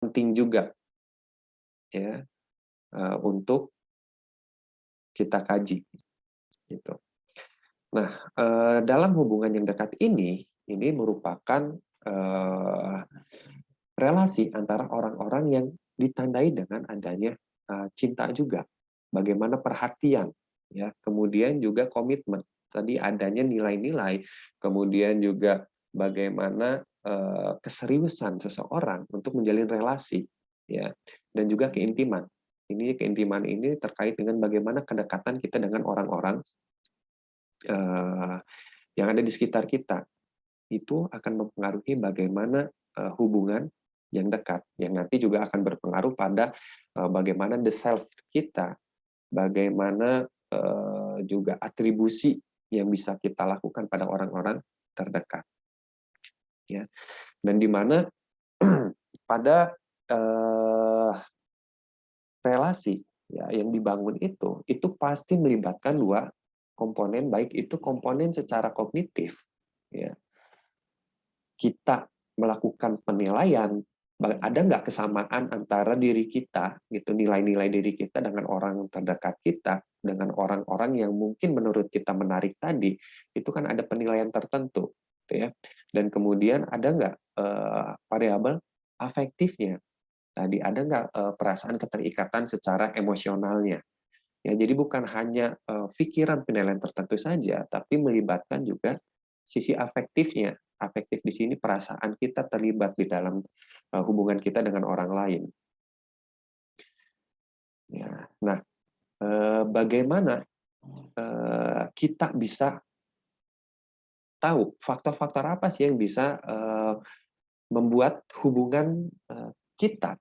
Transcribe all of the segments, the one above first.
penting juga ya untuk kita kaji gitu. Nah, dalam hubungan yang dekat ini merupakan relasi antara orang-orang yang ditandai dengan adanya cinta juga, bagaimana perhatian, ya, kemudian juga komitmen. Tadi adanya nilai-nilai, kemudian juga bagaimana keseriusan seseorang untuk menjalin relasi, ya, dan juga keintiman. Keintiman ini terkait dengan bagaimana kedekatan kita dengan orang-orang yang ada di sekitar kita. Itu akan mempengaruhi bagaimana hubungan yang dekat, yang nanti juga akan berpengaruh pada bagaimana the self kita, bagaimana juga atribusi yang bisa kita lakukan pada orang-orang terdekat, ya. Dan di mana pada relasi ya yang dibangun itu pasti melibatkan dua komponen, baik itu komponen secara kognitif, ya, kita melakukan penilaian, ada nggak kesamaan antara diri kita, gitu, nilai-nilai diri kita dengan orang terdekat kita, dengan orang-orang yang mungkin menurut kita menarik tadi, itu kan ada penilaian tertentu, gitu ya. Dan kemudian ada nggak variabel afektifnya, tadi ada nggak perasaan keterikatan secara emosionalnya. Ya, jadi bukan hanya pikiran penilaian tertentu saja, tapi melibatkan juga sisi afektifnya. Afektif di sini perasaan kita terlibat di dalam hubungan kita dengan orang lain. Ya, nah, bagaimana kita bisa tahu faktor-faktor apa sih yang bisa membuat hubungan kita,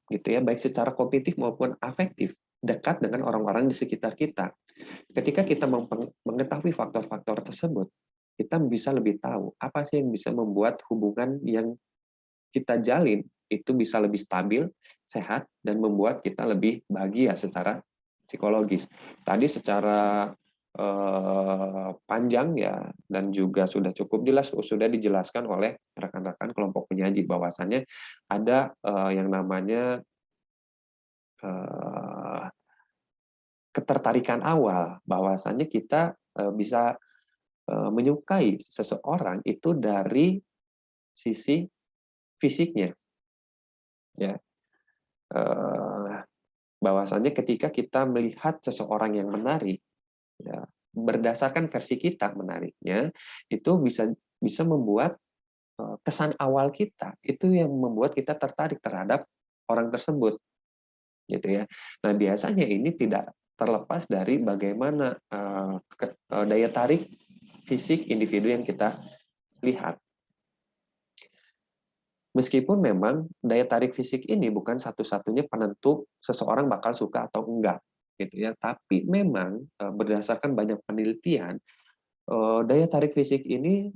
gitu ya, baik secara kognitif maupun afektif, dekat dengan orang-orang di sekitar kita. Ketika kita mengetahui faktor-faktor tersebut, kita bisa lebih tahu apa sih yang bisa membuat hubungan yang kita jalin itu bisa lebih stabil, sehat, dan membuat kita lebih bahagia secara psikologis. Tadi secara panjang ya, dan juga sudah cukup jelas, sudah dijelaskan oleh rekan-rekan kelompok penyaji bahwasannya ada yang namanya ketertarikan awal, bahwasannya kita bisa menyukai seseorang itu dari sisi fisiknya, ya. Bahwasannya ketika kita melihat seseorang yang menarik, ya, berdasarkan versi kita menariknya, itu bisa membuat kesan awal kita itu yang membuat kita tertarik terhadap orang tersebut, gitu ya. Nah, biasanya ini tidak terlepas dari bagaimana daya tarik fisik individu yang kita lihat. Meskipun memang daya tarik fisik ini bukan satu-satunya penentu seseorang bakal suka atau enggak, gitu ya. Tapi memang berdasarkan banyak penelitian, daya tarik fisik ini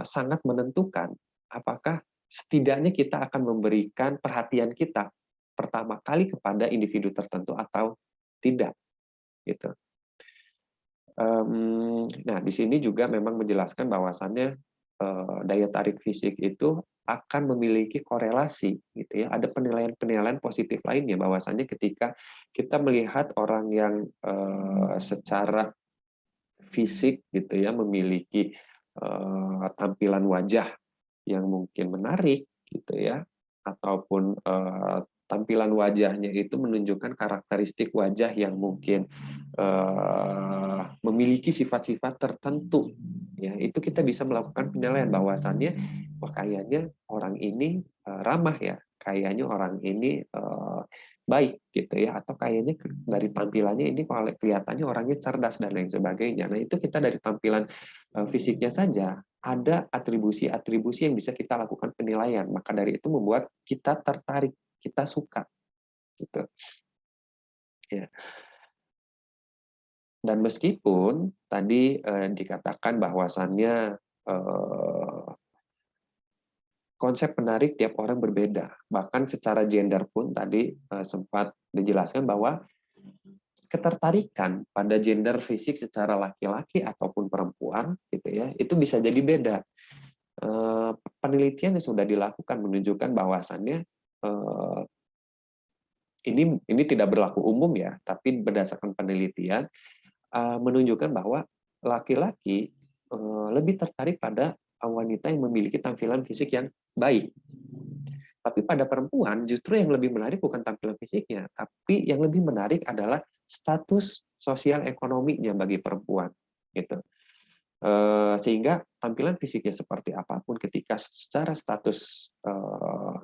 sangat menentukan apakah setidaknya kita akan memberikan perhatian kita pertama kali kepada individu tertentu atau tidak, gitu. Nah, di sini juga memang menjelaskan bahwasannya daya tarik fisik itu akan memiliki korelasi, gitu ya. Ada penilaian-penilaian positif lainnya bahwasannya ketika kita melihat orang yang secara fisik, gitu ya, memiliki tampilan wajah yang mungkin menarik, gitu ya, ataupun tampilan wajahnya itu menunjukkan karakteristik wajah yang mungkin memiliki sifat-sifat tertentu, ya, itu kita bisa melakukan penilaian bahwasannya wah kayaknya orang ini ramah ya, kayaknya orang ini baik, gitu ya, atau kayaknya dari tampilannya ini kelihatannya orangnya cerdas dan lain sebagainya. Nah, itu kita dari tampilan fisiknya saja ada atribusi-atribusi yang bisa kita lakukan penilaian, maka dari itu membuat kita tertarik, kita suka, gitu ya. Dan meskipun tadi dikatakan bahwasannya konsep menarik tiap orang berbeda, bahkan secara gender pun tadi sempat dijelaskan bahwa ketertarikan pada gender fisik secara laki-laki ataupun perempuan, gitu ya, itu bisa jadi beda. Penelitian yang sudah dilakukan menunjukkan bahwasannya eh, ini tidak berlaku umum ya, tapi berdasarkan penelitian menunjukkan bahwa laki-laki lebih tertarik pada wanita yang memiliki tampilan fisik yang baik. Tapi pada perempuan justru yang lebih menarik bukan tampilan fisiknya, tapi yang lebih menarik adalah status sosial ekonominya bagi perempuan. Gitu. Sehingga tampilan fisiknya seperti apapun, ketika secara status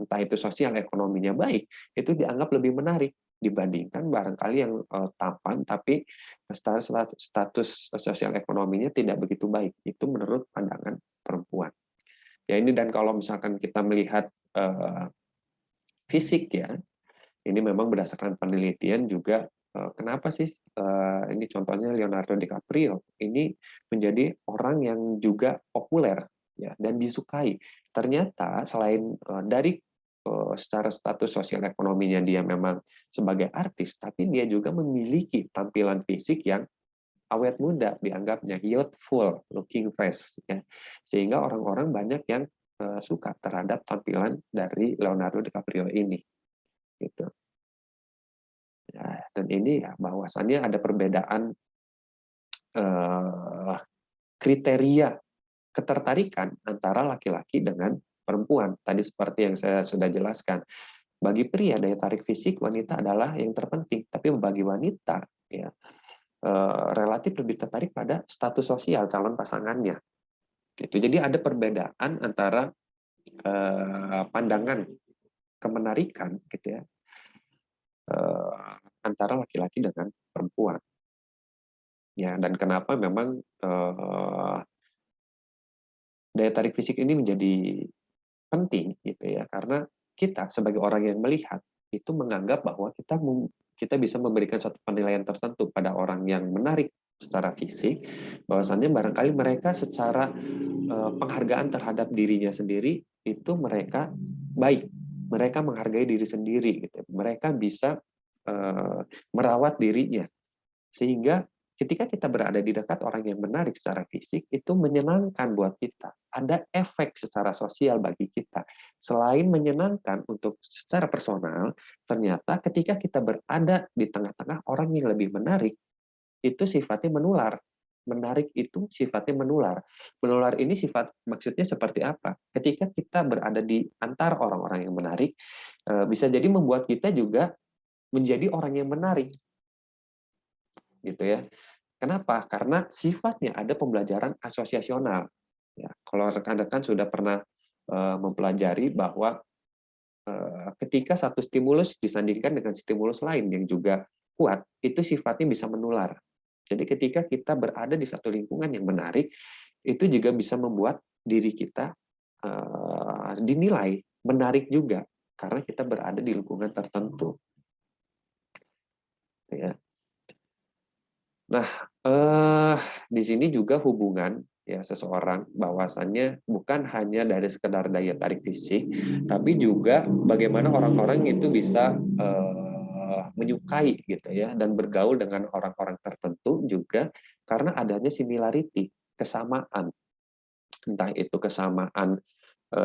entah itu sosial ekonominya baik, itu dianggap lebih menarik dibandingkan barangkali yang tampan tapi status sosial ekonominya tidak begitu baik. Itu menurut pandangan perempuan. Ya ini, dan kalau misalkan kita melihat fisik ya, ini memang berdasarkan penelitian juga. Kenapa sih ini contohnya Leonardo DiCaprio ini menjadi orang yang juga populer ya dan disukai. Ternyata selain dari secara status sosial ekonominya dia memang sebagai artis, tapi dia juga memiliki tampilan fisik yang awet muda, dianggapnya youthful looking fresh ya. Sehingga orang-orang banyak yang suka terhadap tampilan dari Leonardo DiCaprio ini gitu. Ya, dan ini ya bahwasannya ada perbedaan kriteria ketertarikan antara laki-laki dengan perempuan. Tadi seperti yang saya sudah jelaskan, bagi pria daya tarik fisik wanita adalah yang terpenting, tapi bagi wanita ya relatif lebih tertarik pada status sosial calon pasangannya. Itu jadi ada perbedaan antara pandangan kemenarikan gitu ya antara laki-laki dengan perempuan. Ya, dan kenapa memang daya tarik fisik ini menjadi penting gitu ya, karena kita sebagai orang yang melihat itu menganggap bahwa kita bisa memberikan satu penilaian tertentu pada orang yang menarik secara fisik, bahwasannya barangkali mereka secara penghargaan terhadap dirinya sendiri itu mereka baik, mereka menghargai diri sendiri gitu, mereka bisa merawat dirinya, sehingga ketika kita berada di dekat orang yang menarik secara fisik, itu menyenangkan buat kita. Ada efek secara sosial bagi kita. Selain menyenangkan untuk secara personal, ternyata ketika kita berada di tengah-tengah orang yang lebih menarik, itu sifatnya menular. Menarik itu sifatnya menular. Menular ini maksudnya seperti apa? Ketika kita berada di antara orang-orang yang menarik, bisa jadi membuat kita juga menjadi orang yang menarik. Gitu ya. Kenapa? Karena sifatnya ada pembelajaran asosiasional. Ya, kalau rekan-rekan sudah pernah mempelajari bahwa ketika satu stimulus disandingkan dengan stimulus lain yang juga kuat, itu sifatnya bisa menular. Jadi ketika kita berada di satu lingkungan yang menarik, itu juga bisa membuat diri kita dinilai menarik juga, karena kita berada di lingkungan tertentu. Ya. Nah, di sini juga hubungan ya seseorang, bahwasannya bukan hanya dari sekedar daya tarik fisik, tapi juga bagaimana orang-orang itu bisa menyukai gitu ya dan bergaul dengan orang-orang tertentu juga karena adanya similarity, kesamaan. Entah itu kesamaan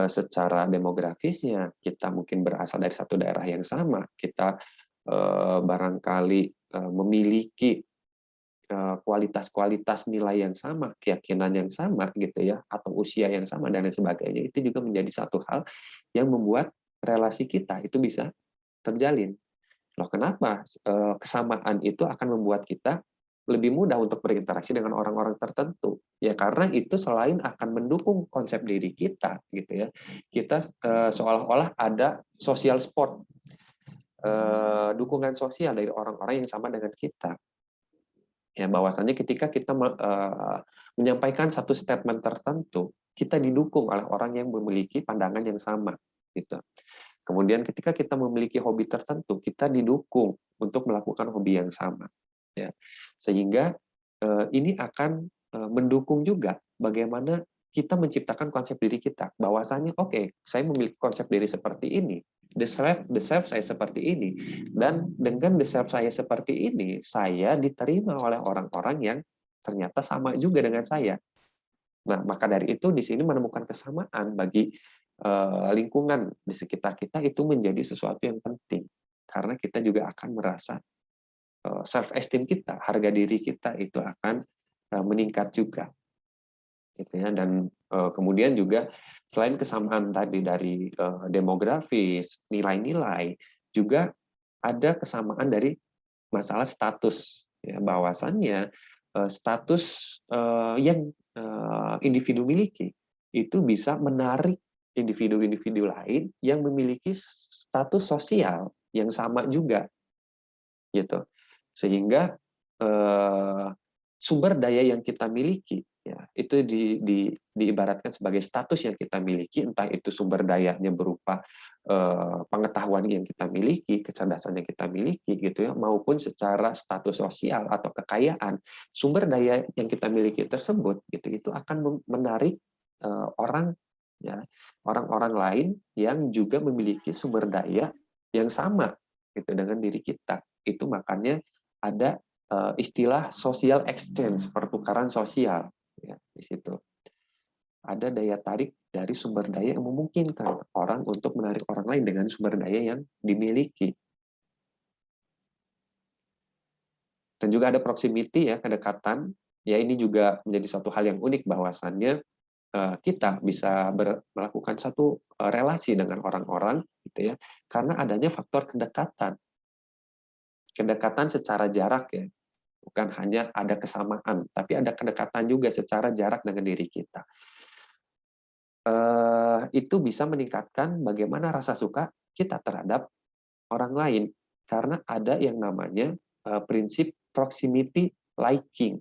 secara demografisnya, kita mungkin berasal dari satu daerah yang sama, kita barangkali memiliki kualitas-kualitas nilai yang sama, keyakinan yang sama gitu ya, atau usia yang sama dan lain sebagainya, itu juga menjadi satu hal yang membuat relasi kita itu bisa terjalin. Loh, kenapa kesamaan itu akan membuat kita lebih mudah untuk berinteraksi dengan orang-orang tertentu? Ya karena itu selain akan mendukung konsep diri kita gitu ya, kita seolah-olah ada social support, dukungan sosial dari orang-orang yang sama dengan kita. Ya, bahwasannya ketika kita menyampaikan satu statement tertentu, kita didukung oleh orang yang memiliki pandangan yang sama, gitu. Kemudian ketika kita memiliki hobi tertentu, kita didukung untuk melakukan hobi yang sama, ya. Sehingga ini akan mendukung juga bagaimana kita menciptakan konsep diri kita, bahwasanya oke, saya memiliki konsep diri seperti ini, the self saya seperti ini, dan dengan the self saya seperti ini, saya diterima oleh orang-orang yang ternyata sama juga dengan saya. Nah, maka dari itu di sini menemukan kesamaan bagi lingkungan di sekitar kita itu menjadi sesuatu yang penting, karena kita juga akan merasa self esteem kita, harga diri kita itu akan meningkat juga, gitu ya. Dan kemudian juga selain kesamaan tadi dari demografis, nilai-nilai, juga ada kesamaan dari masalah status, ya, bahwasannya status yang individu miliki itu bisa menarik individu-individu lain yang memiliki status sosial yang sama juga, gitu. Sehingga sumber daya yang kita miliki, ya, itu diibaratkan sebagai status yang kita miliki, entah itu sumber dayanya berupa pengetahuan yang kita miliki, kecerdasan yang kita miliki, gitu ya, maupun secara status sosial atau kekayaan, sumber daya yang kita miliki tersebut, gitu, itu akan menarik orang, ya, orang-orang lain yang juga memiliki sumber daya yang sama, gitu, dengan diri kita. Itu makanya ada istilah social exchange, pertukaran sosial, ya, di situ. Ada daya tarik dari sumber daya yang memungkinkan orang untuk menarik orang lain dengan sumber daya yang dimiliki. Dan juga ada proximity, ya, kedekatan. Ya, ini juga menjadi satu hal yang unik, bahwasannya kita bisa melakukan satu relasi dengan orang-orang, gitu ya, karena adanya faktor kedekatan. Kedekatan secara jarak, ya. Bukan hanya ada kesamaan, tapi ada kedekatan juga secara jarak dengan diri kita. Itu bisa meningkatkan bagaimana rasa suka kita terhadap orang lain, karena ada yang namanya prinsip proximity liking,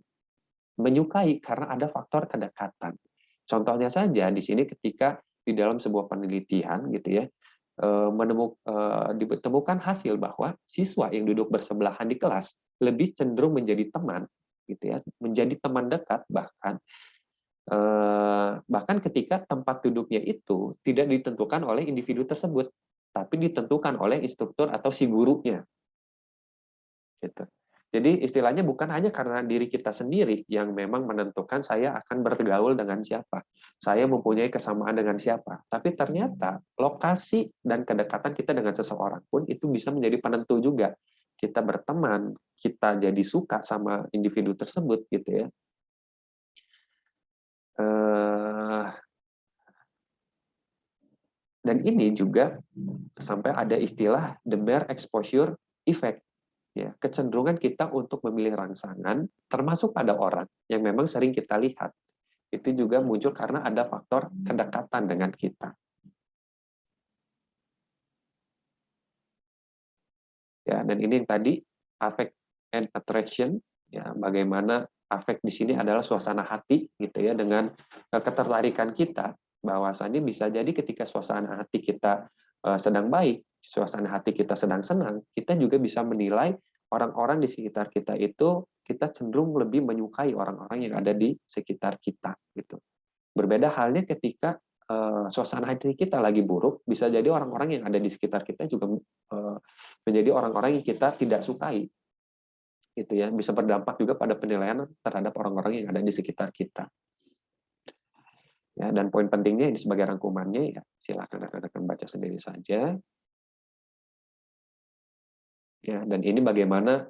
menyukai karena ada faktor kedekatan. Contohnya saja di sini ketika di dalam sebuah penelitian, gitu ya, ditemukan hasil bahwa siswa yang duduk bersebelahan di kelas lebih cenderung menjadi teman, gitu ya, menjadi teman dekat, bahkan ketika tempat duduknya itu tidak ditentukan oleh individu tersebut, tapi ditentukan oleh instruktur atau si gurunya, gitu. Jadi istilahnya bukan hanya karena diri kita sendiri yang memang menentukan saya akan bergaul dengan siapa, saya mempunyai kesamaan dengan siapa, tapi ternyata lokasi dan kedekatan kita dengan seseorang pun itu bisa menjadi penentu juga. Kita berteman, kita jadi suka sama individu tersebut, gitu ya. Dan ini juga sampai ada istilah the mere exposure effect, ya, kecenderungan kita untuk memilih rangsangan, termasuk pada orang yang memang sering kita lihat, itu juga muncul karena ada faktor kedekatan dengan kita. Ya, dan ini yang tadi affect and attraction, ya, bagaimana affect di sini adalah suasana hati, gitu ya, dengan ketertarikan kita, bahwasannya bisa jadi ketika suasana hati kita sedang baik, suasana hati kita sedang senang, kita juga bisa menilai orang-orang di sekitar kita itu, kita cenderung lebih menyukai orang-orang yang ada di sekitar kita, gitu. Berbeda halnya ketika suasana hati kita lagi buruk, bisa jadi orang-orang yang ada di sekitar kita juga menjadi orang-orang yang kita tidak sukai, gitu ya. Bisa berdampak juga pada penilaian terhadap orang-orang yang ada di sekitar kita. Ya, dan poin pentingnya ini sebagai rangkumannya, ya, silakan rekan-rekan baca sendiri saja. Ya, dan ini bagaimana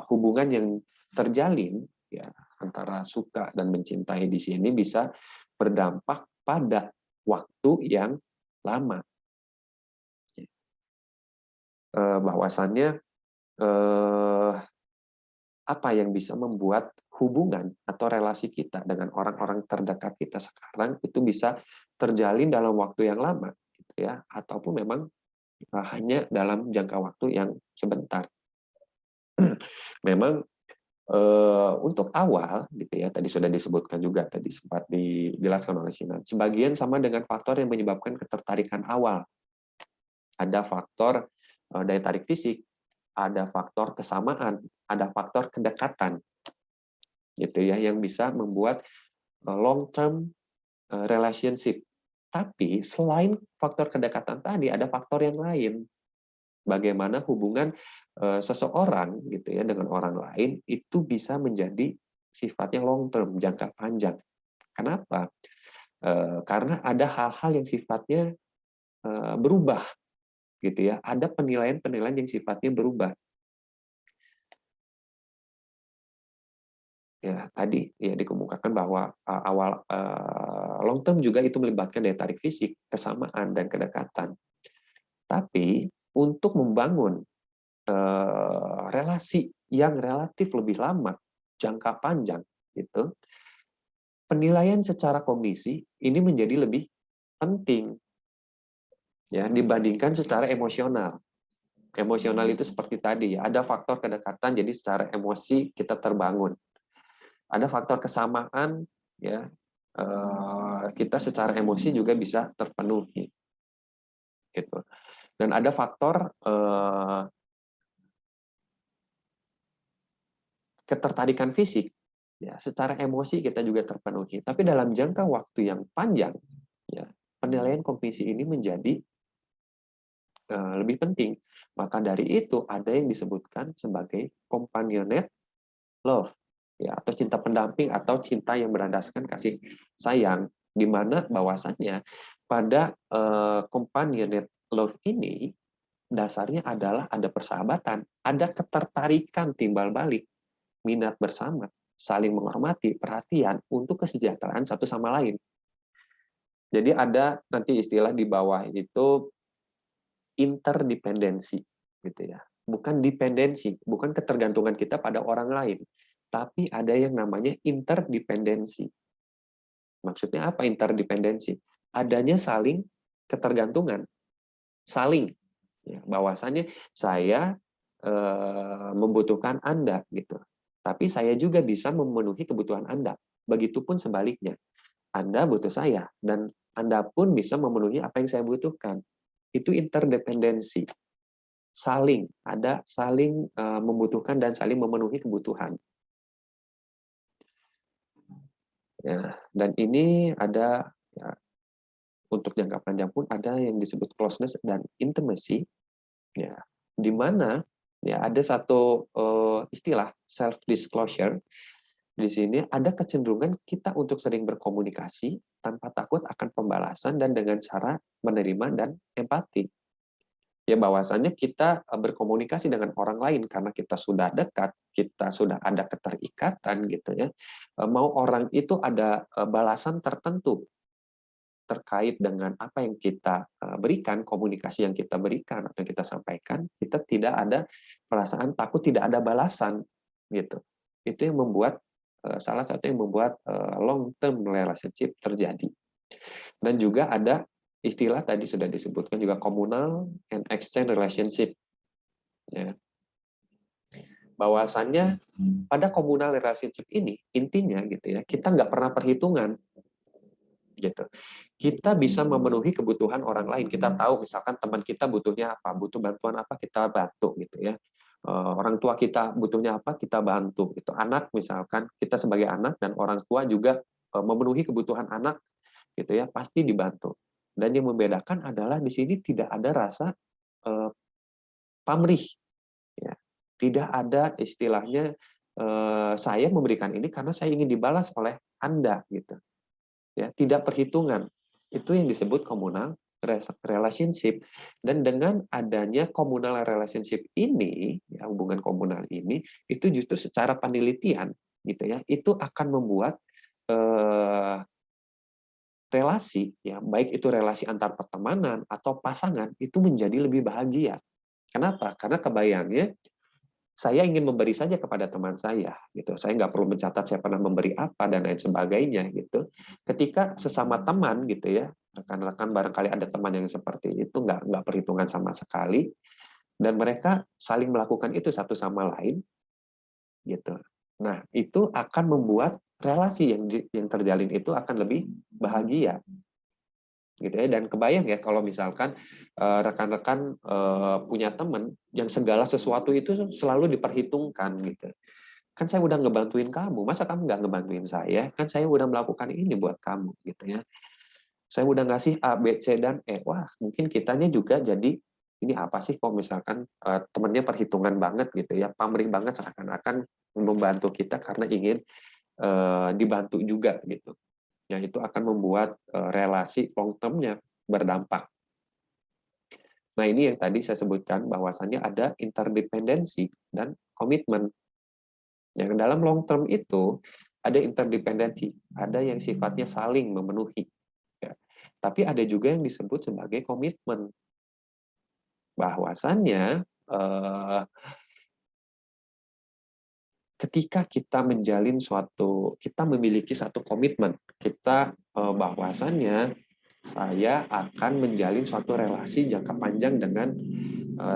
hubungan yang terjalin, ya, antara suka dan mencintai di sini bisa berdampak pada waktu yang lama. Bahwasannya apa yang bisa membuat hubungan atau relasi kita dengan orang-orang terdekat kita sekarang itu bisa terjalin dalam waktu yang lama, gitu ya, ataupun memang hanya dalam jangka waktu yang sebentar. Memang untuk awal, gitu ya, tadi sudah disebutkan juga, tadi sempat dijelaskan oleh Sinan, sebagian sama dengan faktor yang menyebabkan ketertarikan awal. Ada faktor daya tarik fisik, ada faktor kesamaan, ada faktor kedekatan, gitu ya, yang bisa membuat long term relationship. Tapi selain faktor kedekatan tadi, ada faktor yang lain. Bagaimana hubungan seseorang, gitu ya, dengan orang lain itu bisa menjadi sifatnya long term, jangka panjang. Kenapa? Karena ada hal-hal yang sifatnya berubah, gitu ya. Ada penilaian-penilaian yang sifatnya berubah. Ya, tadi ya dikemukakan bahwa long term juga itu melibatkan daya tarik fisik, kesamaan dan kedekatan. Tapi untuk membangun relasi yang relatif lebih lama, jangka panjang, gitu, penilaian secara kognisi ini menjadi lebih penting ya dibandingkan secara emosional. Emosional itu seperti tadi ya, ada faktor kedekatan jadi secara emosi kita terbangun. Ada faktor kesamaan ya, kita secara emosi juga bisa terpenuhi gitu. Dan ada faktor ketertarikan fisik ya, secara emosi kita juga terpenuhi. Tapi dalam jangka waktu yang panjang ya, penilaian kognisi ini menjadi lebih penting. Maka dari itu ada yang disebutkan sebagai companionate love ya, atau cinta pendamping atau cinta yang berlandaskan kasih sayang, di mana bahwasannya pada companionate love ini dasarnya adalah ada persahabatan, ada ketertarikan timbal balik, minat bersama, saling menghormati, perhatian untuk kesejahteraan satu sama lain. Jadi ada nanti istilah di bawah itu interdependensi gitu ya. Bukan dependensi, bukan ketergantungan kita pada orang lain, tapi ada yang namanya interdependensi. Maksudnya apa interdependensi? Adanya saling ketergantungan, saling ya, bahwasannya saya membutuhkan Anda gitu. Tapi saya juga bisa memenuhi kebutuhan Anda. Begitupun sebaliknya. Anda butuh saya dan Anda pun bisa memenuhi apa yang saya butuhkan. Itu interdependensi. Saling, ada saling membutuhkan dan saling memenuhi kebutuhan. Ya, dan ini ada ya, untuk jangka panjang pun ada yang disebut closeness dan intimacy, ya, di mana ya ada satu istilah self disclosure. Di sini ada kecenderungan kita untuk sering berkomunikasi tanpa takut akan pembalasan dan dengan cara menerima dan empati. Ya bahwasannya kita berkomunikasi dengan orang lain karena kita sudah dekat, kita sudah ada keterikatan gitu ya. Mau orang itu ada balasan tertentu terkait dengan apa yang kita berikan, komunikasi yang kita berikan atau yang kita sampaikan, kita tidak ada perasaan takut tidak ada balasan gitu. Itu yang membuat salah satu yang membuat long term relationship terjadi. Dan juga ada istilah tadi sudah disebutkan juga communal and exchange relationship. Ya. Bahwasannya pada communal relationship ini intinya gitu ya, kita nggak pernah perhitungan gitu. Kita bisa memenuhi kebutuhan orang lain. Kita tahu misalkan teman kita butuhnya apa, butuh bantuan apa, kita bantu gitu ya. Orang tua kita butuhnya apa, kita bantu gitu. Anak misalkan kita sebagai anak dan orang tua juga memenuhi kebutuhan anak gitu ya, pasti dibantu. Dan yang membedakan adalah di sini tidak ada rasa pamrih ya. Tidak ada istilahnya saya memberikan ini karena saya ingin dibalas oleh Anda gitu. Ya, tidak perhitungan. Itu yang disebut communal relationship. Dan dengan adanya communal relationship ini, ya, hubungan komunal ini, itu justru secara penelitian gitu ya, itu akan membuat relasi ya, baik itu relasi antar pertemanan atau pasangan itu menjadi lebih bahagia. Kenapa? Karena kebayangnya saya ingin memberi saja kepada teman saya gitu. Saya nggak perlu mencatat saya pernah memberi apa dan lain sebagainya gitu. Ketika sesama teman gitu ya, rekan-rekan barangkali ada teman yang seperti itu nggak perhitungan sama sekali dan mereka saling melakukan itu satu sama lain gitu. Nah, itu akan membuat relasi yang terjalin itu akan lebih bahagia gitu ya. Dan kebayang ya kalau misalkan rekan-rekan punya teman yang segala sesuatu itu selalu diperhitungkan gitu. Kan saya udah ngebantuin kamu, masa kamu nggak ngebantuin saya? Kan saya udah melakukan ini buat kamu gitu ya. Saya udah ngasih A, B, C, dan E. Wah, mungkin kitanya juga jadi ini apa sih kok misalkan temennya perhitungan banget gitu ya, pamrih banget seakan-akan membantu kita karena ingin dibantu juga gitu. Ya, itu akan membuat relasi long term-nya berdampak. Nah, ini yang tadi saya sebutkan bahwasannya ada interdependensi dan komitmen. Yang dalam long term itu ada interdependensi, ada yang sifatnya saling memenuhi. Ya. Tapi ada juga yang disebut sebagai komitmen. Bahwasannya ketika kita memiliki satu komitmen, kita bahwasannya saya akan menjalin suatu relasi jangka panjang dengan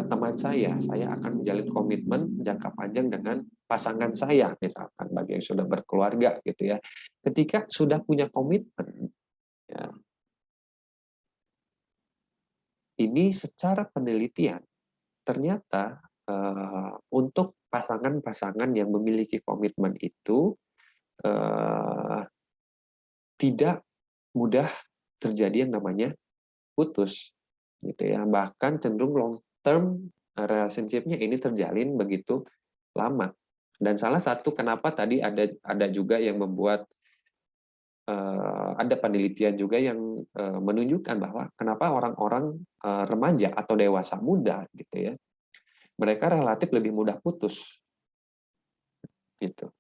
teman saya akan menjalin komitmen jangka panjang dengan pasangan saya, misalkan bagi yang sudah berkeluarga gitu ya. Ketika sudah punya komitmen, ya, ini secara penelitian ternyata untuk pasangan-pasangan yang memiliki komitmen itu tidak mudah terjadi yang namanya putus, gitu ya. Bahkan cenderung long term relationship-nya ini terjalin begitu lama. Dan salah satu kenapa tadi ada juga yang membuat ada penelitian juga yang menunjukkan bahwa kenapa orang-orang remaja atau dewasa muda gitu ya, mereka relatif lebih mudah putus gitu.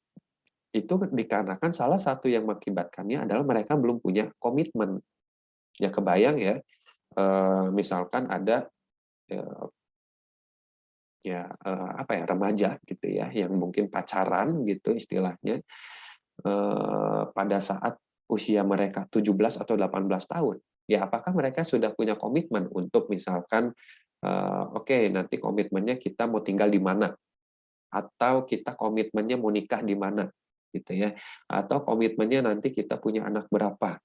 Itu dikarenakan salah satu yang mengakibatkannya adalah mereka belum punya komitmen. Ya kebayang ya, misalkan ada remaja gitu ya yang mungkin pacaran gitu istilahnya pada saat usia mereka 17 atau 18 tahun. Ya apakah mereka sudah punya komitmen untuk misalkan oke, nanti komitmennya kita mau tinggal di mana, atau kita komitmennya mau nikah di mana gitu ya, atau komitmennya nanti kita punya anak berapa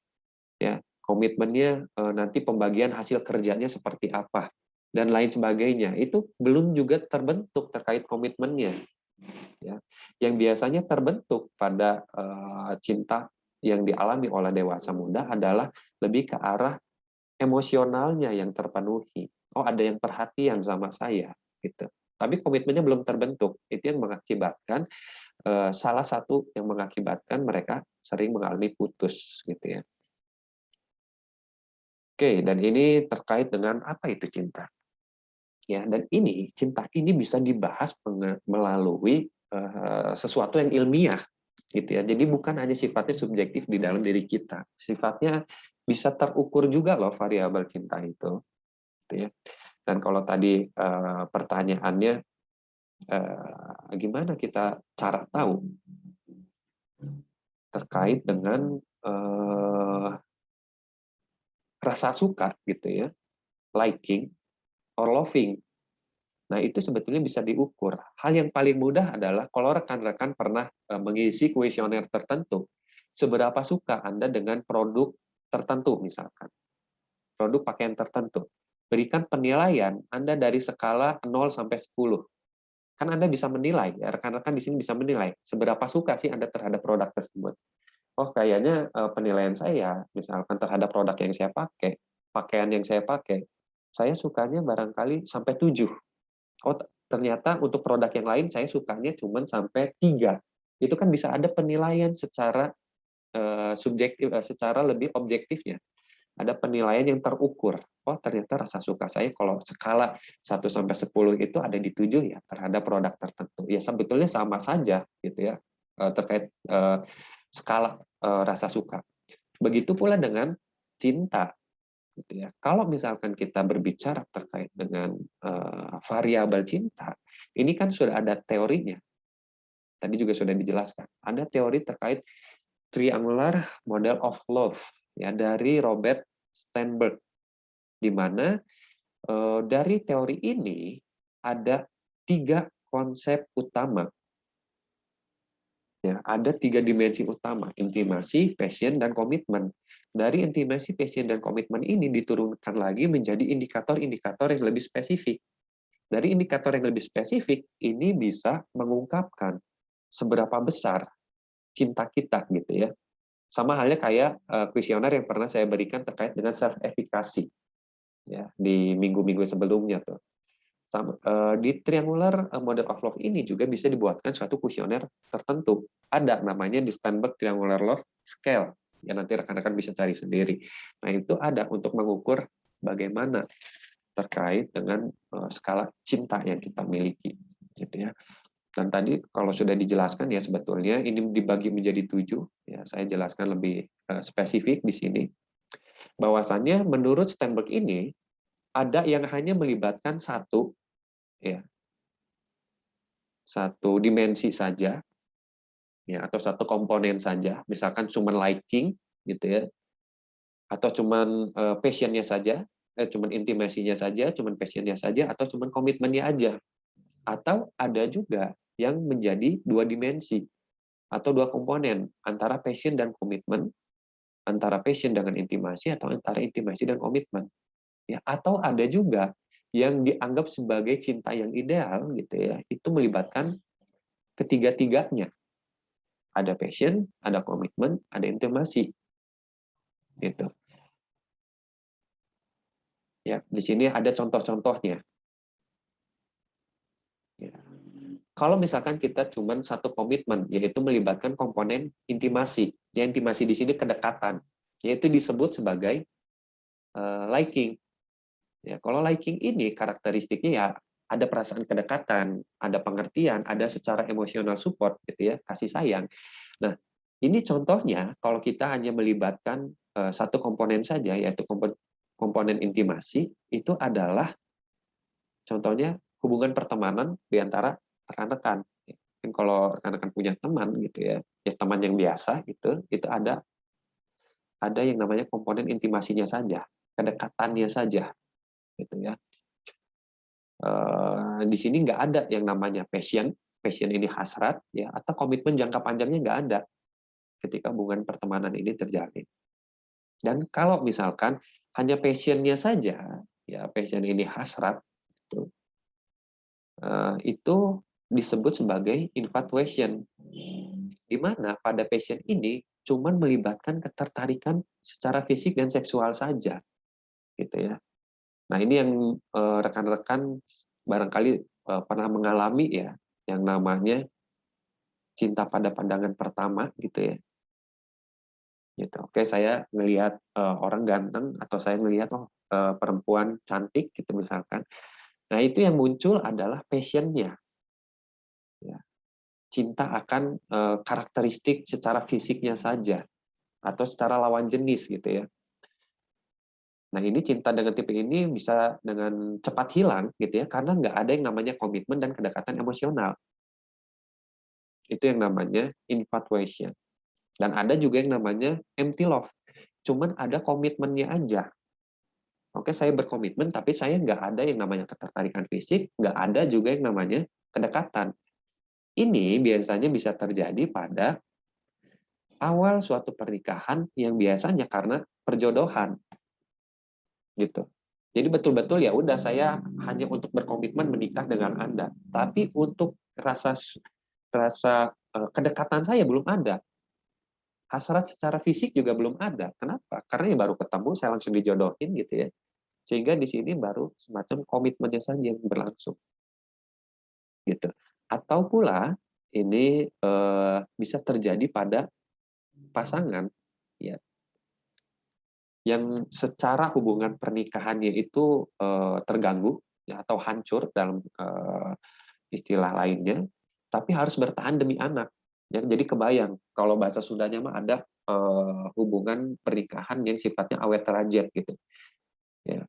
ya, komitmennya nanti pembagian hasil kerjanya seperti apa dan lain sebagainya. Itu belum juga terbentuk terkait komitmennya ya. Yang biasanya terbentuk pada cinta yang dialami oleh dewasa muda adalah lebih ke arah emosionalnya yang terpenuhi. Oh, ada yang perhatian sama saya gitu. Tapi komitmennya belum terbentuk. Itu yang mengakibatkan salah satu yang mengakibatkan mereka sering mengalami putus gitu ya. Oke, dan ini terkait dengan apa itu cinta. Ya, dan cinta ini bisa dibahas melalui sesuatu yang ilmiah gitu ya. Jadi bukan hanya sifatnya subjektif di dalam diri kita. Sifatnya bisa terukur juga loh variabel cinta itu gitu ya. Dan kalau tadi pertanyaannya gimana kita cara tahu terkait dengan rasa suka gitu ya, liking or loving. Nah, itu sebetulnya bisa diukur. Hal yang paling mudah adalah kalau rekan-rekan pernah mengisi kuesioner tertentu, seberapa suka Anda dengan produk tertentu misalkan. Produk pakaian tertentu. Berikan penilaian Anda dari skala 0 sampai 10. Kan Anda bisa menilai, ya, rekan-rekan di sini bisa menilai seberapa suka sih Anda terhadap produk tersebut. Oh, kayaknya penilaian saya misalkan terhadap produk yang saya pakai, pakaian yang saya sukanya barangkali sampai 7. Oh, ternyata untuk produk yang lain saya sukanya cuma sampai 3. Itu kan bisa ada penilaian secara subjektif, secara lebih objektifnya. Ada penilaian yang terukur. Oh, ternyata rasa suka saya kalau skala 1 sampai 10 itu ada di 7 ya terhadap produk tertentu. Ya sebetulnya sama saja gitu ya terkait skala rasa suka. Begitu pula dengan cinta. Gitu ya. Kalau misalkan kita berbicara terkait dengan variabel cinta, ini kan sudah ada teorinya. Tadi juga sudah dijelaskan. Ada teori terkait triangular model of love ya dari Robert Sternberg, di mana dari teori ini ada 3 konsep utama. Ya, ada 3 dimensi utama, intimasi, passion, dan komitmen. Dari intimasi, passion, dan komitmen ini diturunkan lagi menjadi indikator-indikator yang lebih spesifik. Dari indikator yang lebih spesifik, ini bisa mengungkapkan seberapa besar cinta kita gitu ya. Sama halnya kayak kuesioner yang pernah saya berikan terkait dengan self-efficacy ya di minggu-minggu sebelumnya tuh. Di triangular model of love ini juga bisa dibuatkan suatu kuesioner tertentu. Ada namanya di Sternberg Triangular Love Scale. Ya nanti rekan-rekan bisa cari sendiri. Nah itu ada untuk mengukur bagaimana terkait dengan skala cinta yang kita miliki, gitu ya. Dan tadi kalau sudah dijelaskan ya sebetulnya ini dibagi menjadi 7. Ya saya jelaskan lebih spesifik di sini. Bahwasannya menurut Sternberg ini ada yang hanya melibatkan satu dimensi saja, ya, atau satu komponen saja, misalkan cuma liking gitu ya, atau cuman passionnya saja, cuman intimasinya saja, cuman passionnya saja, atau cuman komitmennya aja, atau ada juga yang menjadi 2 dimensi atau 2 komponen antara passion dan komitmen, antara passion dengan intimasi, atau antara intimasi dan komitmen, ya, atau ada juga yang dianggap sebagai cinta yang ideal gitu ya, itu melibatkan ketiga-tiganya, ada passion, ada komitmen, ada intimasi, gitu. Ya, di sini ada contoh-contohnya. Ya. Kalau misalkan kita cuma satu komitmen, yaitu melibatkan komponen intimasi. Ya, intimasi di sini kedekatan, yaitu disebut sebagai liking. Ya, kalau liking ini karakteristiknya ya ada perasaan kedekatan, ada pengertian, ada secara emosional support, gitu ya, kasih sayang. Nah, ini contohnya kalau kita hanya melibatkan satu komponen saja, yaitu komponen intimasi, itu adalah contohnya hubungan pertemanan di antara rekan-rekan. Kalau rekan-rekan punya teman gitu ya, ya teman yang biasa gitu, itu ada yang namanya komponen intimasinya saja, kedekatannya saja, gitu ya. Di sini nggak ada yang namanya passion, passion ini hasrat, ya, atau komitmen jangka panjangnya nggak ada ketika hubungan pertemanan ini terjalin. Dan kalau misalkan hanya passionnya saja, ya passion ini hasrat, itu disebut sebagai infatuation, di mana pada passion ini cuman melibatkan ketertarikan secara fisik dan seksual saja, gitu ya. Nah ini yang rekan-rekan barangkali pernah mengalami ya, yang namanya cinta pada pandangan pertama, gitu ya. Gitu. Oke, saya ngelihat orang ganteng atau saya ngelihat perempuan cantik, gitu misalkan. Nah itu yang muncul adalah passionnya. Ya. Cinta akan karakteristik secara fisiknya saja atau secara lawan jenis gitu ya. Nah ini cinta dengan tipe ini bisa dengan cepat hilang gitu ya karena nggak ada yang namanya komitmen dan kedekatan emosional. Itu yang namanya infatuation. Dan ada juga yang namanya empty love. Cuman ada komitmennya aja. Oke, saya berkomitmen tapi saya nggak ada yang namanya ketertarikan fisik, nggak ada juga yang namanya kedekatan. Ini biasanya bisa terjadi pada awal suatu pernikahan yang biasanya karena perjodohan gitu. Jadi betul-betul ya udah saya hanya untuk berkomitmen menikah dengan Anda, tapi untuk rasa kedekatan saya belum ada. Hasrat secara fisik juga belum ada. Kenapa? Karena ya baru ketemu saya langsung dijodohin gitu ya. Sehingga di sini baru semacam komitmennya saja yang berlangsung gitu. Atau pula ini bisa terjadi pada pasangan ya yang secara hubungan pernikahannya itu terganggu ya, atau hancur dalam istilah lainnya, tapi harus bertahan demi anak. Ya, jadi kebayang kalau bahasa Sundanya mah ada hubungan pernikahan yang sifatnya awet terajet gitu. Ya.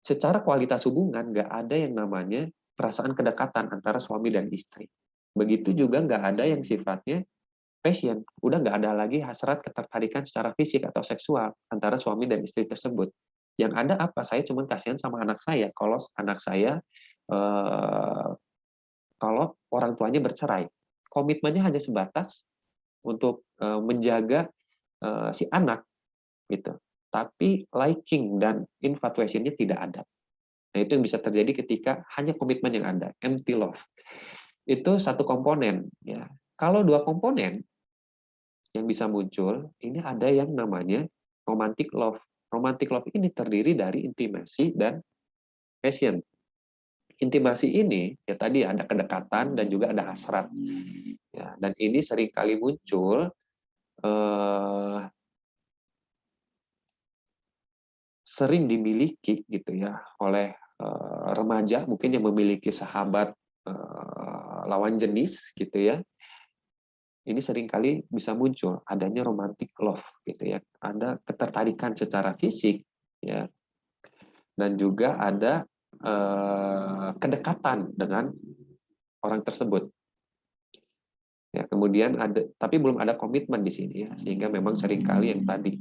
Secara kualitas hubungan nggak ada yang namanya perasaan kedekatan antara suami dan istri. Begitu juga nggak ada yang sifatnya passion, udah nggak ada lagi hasrat ketertarikan secara fisik atau seksual antara suami dan istri tersebut. Yang ada apa? Saya cuma kasihan sama anak saya kalau anak saya kalau orang tuanya bercerai. Komitmennya hanya sebatas untuk menjaga si anak gitu. Tapi liking dan infatuation-nya tidak ada. Nah, itu yang bisa terjadi ketika hanya komitmen yang ada, empty love. Itu satu komponen ya. Kalau 2 komponen yang bisa muncul, ini ada yang namanya romantic love. Romantic love ini terdiri dari intimasi dan passion. Intimasi ini ya tadi ada kedekatan dan juga ada hasrat. Ya, dan ini seringkali muncul sering dimiliki gitu ya oleh remaja mungkin yang memiliki sahabat lawan jenis gitu ya. Ini seringkali bisa muncul adanya romantic love gitu ya. Ada ketertarikan secara fisik ya, dan juga ada kedekatan dengan orang tersebut. Ya, kemudian ada, tapi belum ada komitmen di sini ya, sehingga memang seringkali yang tadi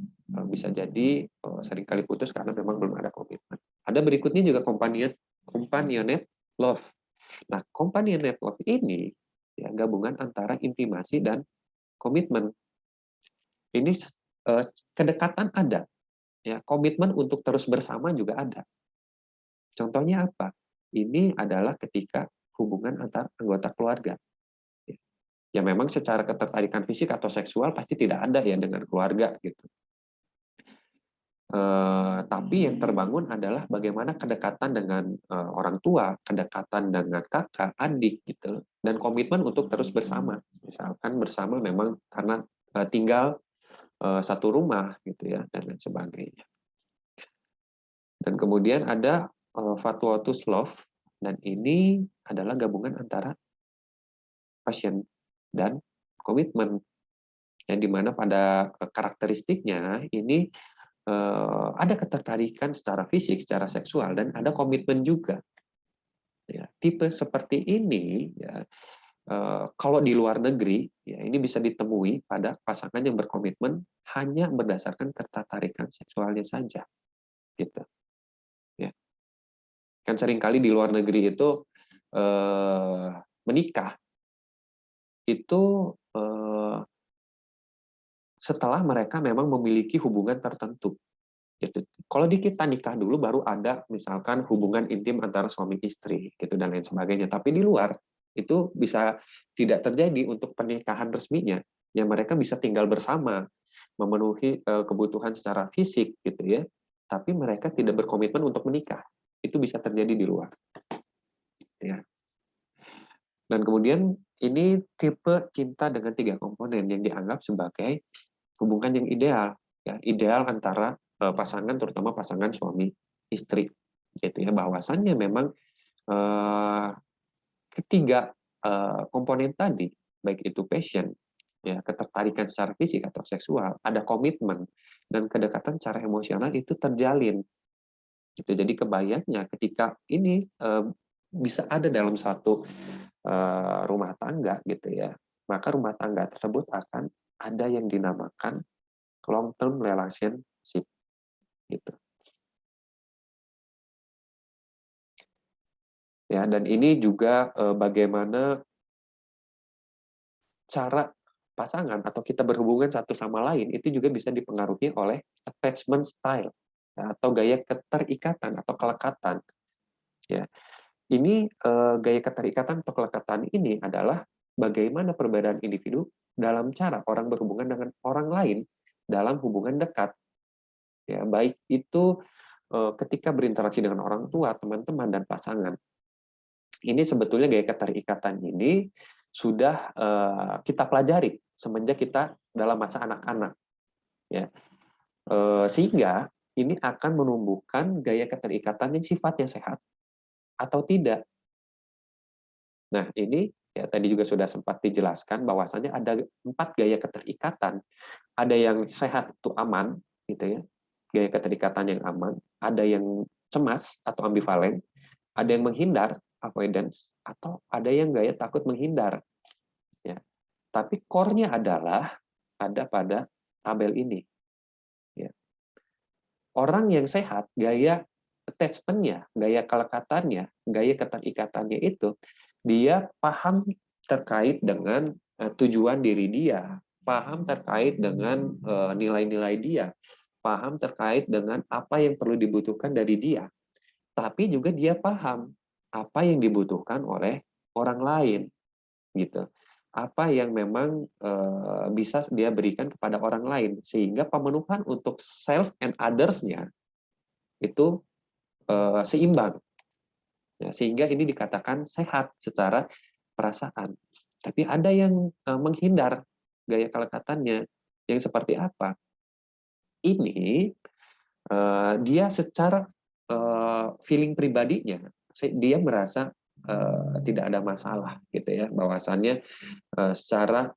bisa jadi seringkali putus karena memang belum ada komitmen. Ada berikutnya juga companionate love. Nah, companionate love ini ya gabungan antara intimasi dan komitmen. Ini kedekatan ada, ya komitmen untuk terus bersama juga ada. Contohnya apa? Ini adalah ketika hubungan antar anggota keluarga. Ya memang secara ketertarikan fisik atau seksual pasti tidak ada ya dengan keluarga gitu. Tapi yang terbangun adalah bagaimana kedekatan dengan orang tua, kedekatan dengan kakak, adik gitu, dan komitmen untuk terus bersama. Misalkan bersama memang karena tinggal satu rumah gitu ya dan lain sebagainya. Dan kemudian ada fatuotus love, dan ini adalah gabungan antara passion dan komitmen, yang dimana pada karakteristiknya ini ada ketertarikan secara fisik, secara seksual, dan ada komitmen juga. Ya, tipe seperti ini ya, kalau di luar negeri ya ini bisa ditemui pada pasangan yang berkomitmen hanya berdasarkan ketertarikan seksualnya saja, gitu. Ya. Kan seringkali di luar negeri itu menikah itu setelah mereka memang memiliki hubungan tertentu. Gitu. Kalau di kita nikah dulu baru ada misalkan hubungan intim antara suami istri gitu dan lain sebagainya. Tapi di luar itu bisa tidak terjadi untuk pernikahan resminya. Ya mereka bisa tinggal bersama, memenuhi kebutuhan secara fisik gitu ya. Tapi mereka tidak berkomitmen untuk menikah. Itu bisa terjadi di luar. Ya. Dan kemudian ini tipe cinta dengan 3 komponen yang dianggap sebagai hubungan yang ideal, ya ideal antara pasangan, terutama pasangan suami istri, gitu ya. Bahwasannya memang ketiga komponen tadi, baik itu passion, ya ketertarikan secara fisik atau seksual, ada komitmen dan kedekatan secara emosional itu terjalin. Gitu. Jadi kebayangnya ketika ini bisa ada dalam satu rumah tangga gitu ya, maka rumah tangga tersebut akan ada yang dinamakan long term relationship gitu. Ya, dan ini juga bagaimana cara pasangan atau kita berhubungan satu sama lain itu juga bisa dipengaruhi oleh attachment style ya, atau gaya keterikatan atau kelekatan. Ya, ini gaya keterikatan atau kelekatan ini adalah bagaimana perbedaan individu dalam cara orang berhubungan dengan orang lain dalam hubungan dekat. Ya, baik itu ketika berinteraksi dengan orang tua, teman-teman, dan pasangan. Ini sebetulnya gaya keterikatan ini sudah kita pelajari semenjak kita dalam masa anak-anak. Ya. Sehingga ini akan menumbuhkan gaya keterikatan yang sifatnya sehat atau tidak. Nah, ini ya tadi juga sudah sempat dijelaskan bahwasannya ada 4 gaya keterikatan. Ada yang sehat itu aman, gitu ya. Gaya keterikatan yang aman. Ada yang cemas atau ambivalen. Ada yang menghindar, avoidance, atau ada yang gaya takut menghindar. Ya. Tapi core-nya adalah ada pada tabel ini. Ya. Orang yang sehat, gaya attachment-nya, gaya kelekatannya, gaya keterikatannya itu, dia paham terkait dengan tujuan diri dia, paham terkait dengan nilai-nilai dia, paham terkait dengan apa yang perlu dibutuhkan dari dia. Tapi juga dia paham apa yang dibutuhkan oleh orang lain, gitu. Apa yang memang bisa dia berikan kepada orang lain, sehingga pemenuhan untuk self and others-nya itu seimbang. Ya, sehingga ini dikatakan sehat secara perasaan. Tapi ada yang menghindar gaya kelekatannya, yang seperti apa? Ini dia secara feeling pribadinya dia merasa tidak ada masalah gitu ya, bahwasannya secara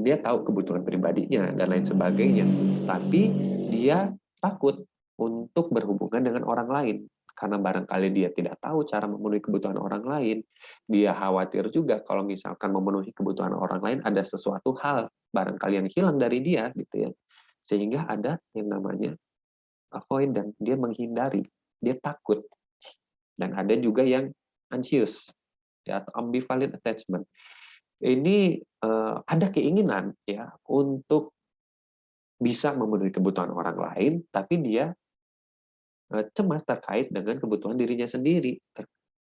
dia tahu kebutuhan pribadinya dan lain sebagainya, tapi dia takut untuk berhubungan dengan orang lain karena barangkali dia tidak tahu cara memenuhi kebutuhan orang lain. Dia khawatir juga kalau misalkan memenuhi kebutuhan orang lain ada sesuatu hal barangkali yang hilang dari dia gitu ya, sehingga ada yang namanya avoid dan dia menghindari, dia takut. Dan ada juga yang anxious ya, atau ambivalent attachment. Ini ada keinginan ya untuk bisa memenuhi kebutuhan orang lain, tapi dia cemas terkait dengan kebutuhan dirinya sendiri,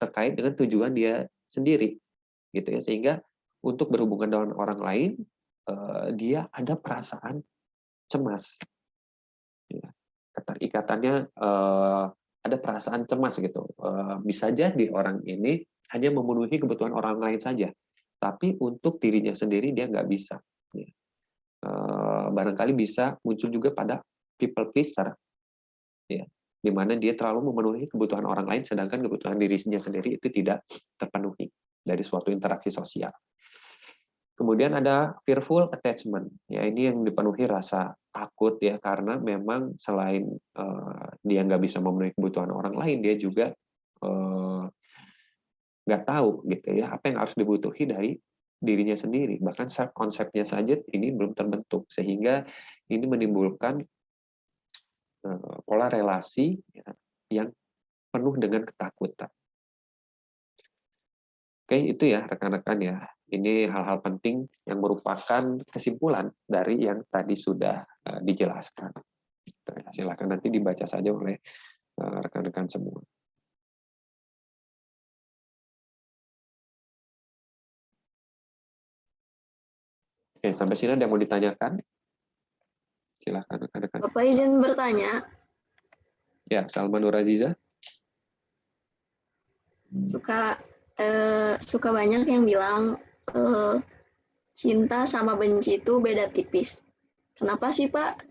terkait dengan tujuan dia sendiri, gitu ya. Sehingga untuk berhubungan dengan orang lain, dia ada perasaan cemas. Ya. Keterikatannya ada perasaan cemas gitu. Bisa jadi orang ini hanya memenuhi kebutuhan orang lain saja, tapi untuk dirinya sendiri dia nggak bisa. Barangkali bisa muncul juga pada people pleaser, ya, di mana dia terlalu memenuhi kebutuhan orang lain, sedangkan kebutuhan dirinya sendiri itu tidak terpenuhi dari suatu interaksi sosial. Kemudian ada fearful attachment, ya ini yang dipenuhi rasa takut ya, karena memang selain dia nggak bisa memenuhi kebutuhan orang lain, dia juga nggak tahu gitu ya apa yang harus dibutuhi dari dirinya sendiri, bahkan self konsepnya saja ini belum terbentuk, sehingga ini menimbulkan pola relasi ya, yang penuh dengan ketakutan. Oke, itu ya rekan-rekan ya. Ini hal-hal penting yang merupakan kesimpulan dari yang tadi sudah dijelaskan. Silakan nanti dibaca saja oleh rekan-rekan semua. Oke, sampai sini ada yang mau ditanyakan? Silakan rekan-rekan. Bapak izin bertanya. Ya, Salman Nur Aziza. Suka banyak yang bilang cinta sama benci itu beda tipis. Kenapa sih Pak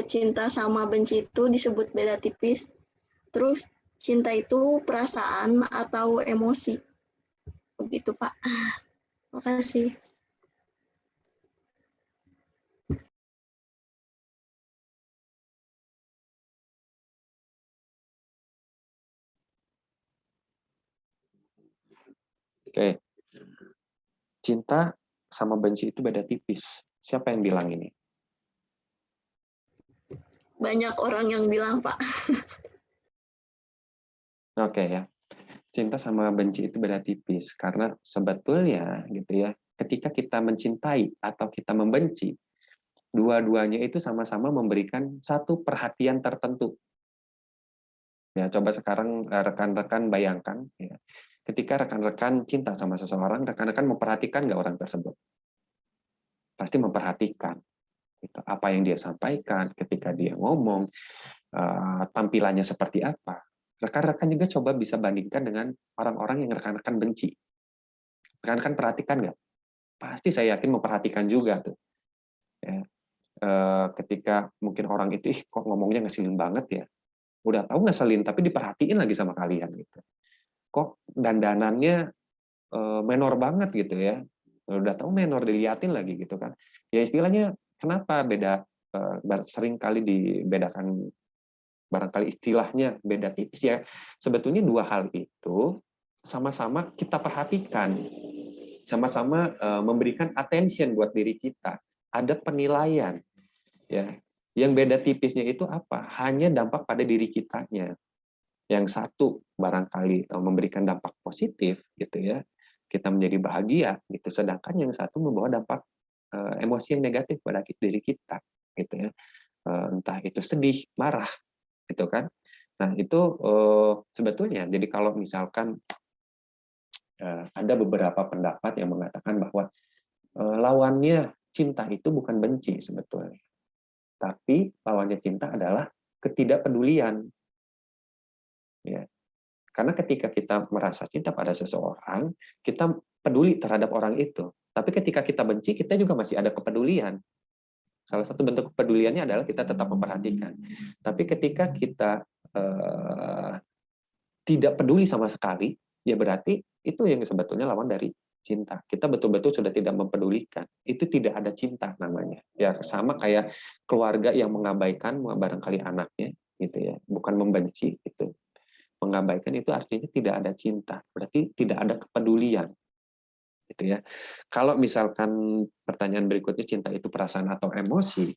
cinta sama benci itu disebut beda tipis? Terus cinta itu perasaan atau emosi? Begitu Pak. Makasih. Oke. Cinta sama benci itu beda tipis. Siapa yang bilang ini? Banyak orang yang bilang Pak. Oke ya. Cinta sama benci itu beda tipis karena sebetulnya gitu ya, ketika kita mencintai atau kita membenci, dua-duanya itu sama-sama memberikan satu perhatian tertentu. Ya, coba sekarang rekan-rekan bayangkan ya. Ketika rekan-rekan cinta sama seseorang, rekan-rekan memperhatikan nggak orang tersebut? Pasti memperhatikan. Gitu. Apa yang dia sampaikan, ketika dia ngomong, tampilannya seperti apa. Rekan-rekan juga coba bisa bandingkan dengan orang-orang yang rekan-rekan benci. Rekan-rekan perhatikan nggak? Pasti saya yakin memperhatikan juga tuh. Ya. Ketika mungkin orang itu, kok ngomongnya ngeselin banget ya. Udah tahu ngeselin, tapi diperhatiin lagi sama kalian gitu. Kok dandanannya menor banget gitu ya. Udah tahu menor, diliatin lagi gitu kan. Ya istilahnya kenapa beda, sering kali dibedakan, barangkali istilahnya beda tipis ya. Sebetulnya dua hal itu sama-sama kita perhatikan, sama-sama memberikan attention buat diri kita. Ada penilaian ya. Yang beda tipisnya itu apa? Hanya dampak pada diri kitanya. Yang satu barangkali memberikan dampak positif gitu ya, kita menjadi bahagia gitu, sedangkan yang satu membawa dampak emosi yang negatif pada diri kita gitu ya, entah itu sedih, marah gitu kan. Nah itu sebetulnya jadi kalau misalkan ada beberapa pendapat yang mengatakan bahwa lawannya cinta itu bukan benci sebetulnya, tapi lawannya cinta adalah ketidakpedulian. Ya. Karena ketika kita merasa cinta pada seseorang, kita peduli terhadap orang itu. Tapi ketika kita benci, kita juga masih ada kepedulian. Salah satu bentuk kepeduliannya adalah kita tetap memperhatikan. Tapi ketika kita tidak peduli sama sekali, ya berarti itu yang sebetulnya lawan dari cinta. Kita betul-betul sudah tidak mempedulikan. Itu tidak ada cinta namanya. Ya sama kayak keluarga yang mengabaikan barangkali anaknya, gitu ya. Bukan membenci itu. Mengabaikan itu artinya tidak ada cinta. Berarti tidak ada kepedulian. Gitu ya. Kalau misalkan pertanyaan berikutnya cinta itu perasaan atau emosi,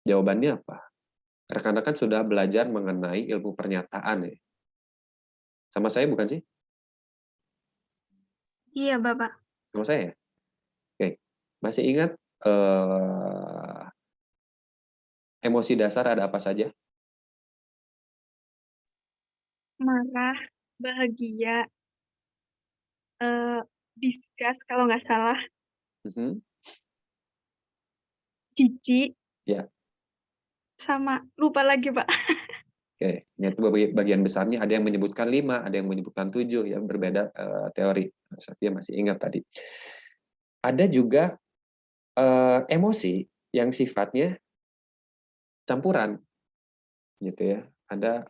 jawabannya apa? Rekan-rekan sudah belajar mengenai ilmu pernyataan ya. Sama saya bukan sih? Iya, Bapak. Sama saya ya? Oke. Masih ingat emosi dasar ada apa saja? Marah, bahagia, disgust kalau nggak salah, jijik, Ya. sama lupa lagi, Pak. Oke, itu bagian besarnya ada yang menyebutkan 5, ada yang menyebutkan 7, ya berbeda teori. Saya masih ingat tadi. Ada juga emosi yang sifatnya campuran, gitu ya. Ada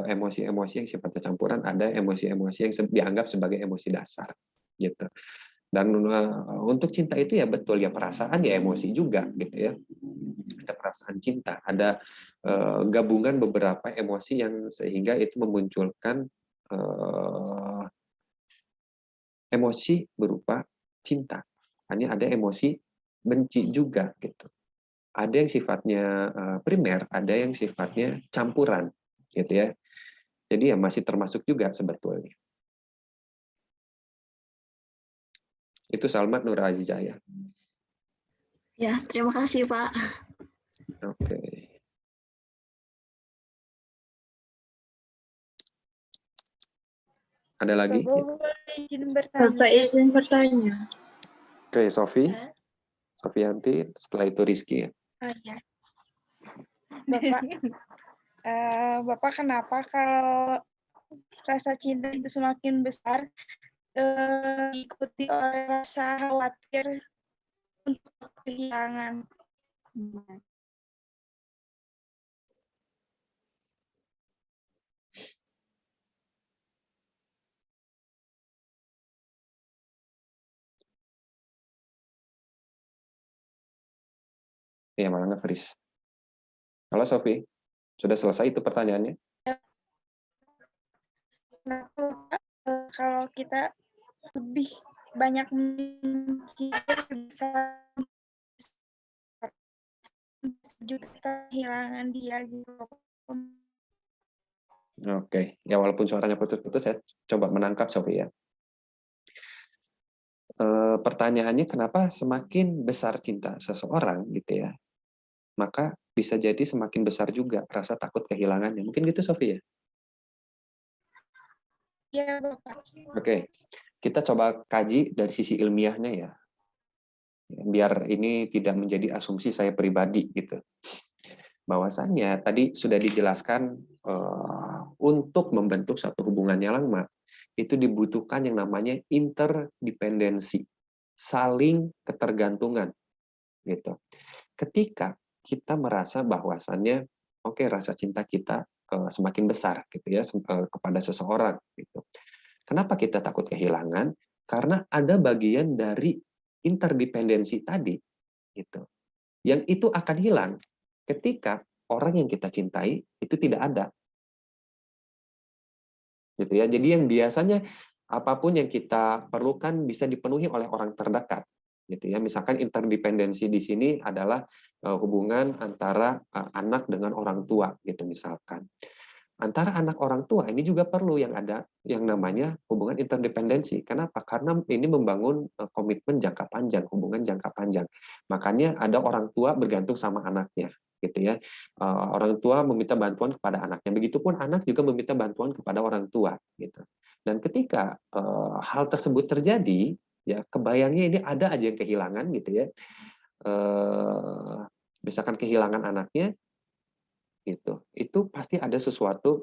emosi-emosi yang sifatnya campuran, ada emosi-emosi yang dianggap sebagai emosi dasar, gitu. Dan untuk cinta itu ya betul ya perasaan ya emosi juga, gitu ya. Ada perasaan cinta, ada gabungan beberapa emosi yang sehingga itu memunculkan emosi berupa cinta. Hanya ada emosi benci juga gitu. Ada yang sifatnya primer, ada yang sifatnya campuran, gitu ya. Jadi ya masih termasuk juga sebetulnya. Itu Salma Nur Azizah ya. Ya, terima kasih Pak. Oke. Ada lagi? Bapak izin bertanya. Oke, Sofi. Sofianti, setelah itu Rizky ya. Oh, ya. Bapak, Bapak kenapa kalau rasa cinta itu semakin besar diikuti oleh rasa khawatir untuk kehilangan? Ya, malah nge-freeze. Halo Sofi, sudah selesai itu pertanyaannya? Kenapa kalau kita lebih banyak mencintai bisa juga kehilangan dia gitu. Oke, ya walaupun suaranya putus-putus, saya coba menangkap Sofi ya. Pertanyaannya kenapa semakin besar cinta seseorang gitu ya, maka bisa jadi semakin besar juga rasa takut kehilangannya. Mungkin gitu Sofi ya? Iya Bapak. Oke, kita coba kaji dari sisi ilmiahnya ya. Biar ini tidak menjadi asumsi saya pribadi gitu. Bahwasannya tadi sudah dijelaskan untuk membentuk satu hubungan yang lama itu dibutuhkan yang namanya interdependensi, saling ketergantungan gitu. Ketika kita merasa bahwasannya oke, rasa cinta kita semakin besar gitu ya kepada seseorang gitu. Kenapa kita takut kehilangan? Karena ada bagian dari interdependensi tadi gitu. Yang itu akan hilang ketika orang yang kita cintai itu tidak ada. Gitu ya. Jadi yang biasanya apapun yang kita perlukan bisa dipenuhi oleh orang terdekat. Gitu ya. Misalkan interdependensi di sini adalah hubungan antara anak dengan orang tua gitu misalkan. Antara anak orang tua ini juga perlu yang ada yang namanya hubungan interdependensi. Kenapa? Karena ini membangun komitmen jangka panjang, hubungan jangka panjang. Makanya ada orang tua bergantung sama anaknya, gitu ya. Orang tua meminta bantuan kepada anaknya. Begitupun anak juga meminta bantuan kepada orang tua, gitu. Dan ketika hal tersebut terjadi, ya kebayangnya ini ada aja yang kehilangan, gitu ya. Misalkan kehilangan anaknya, itu pasti ada sesuatu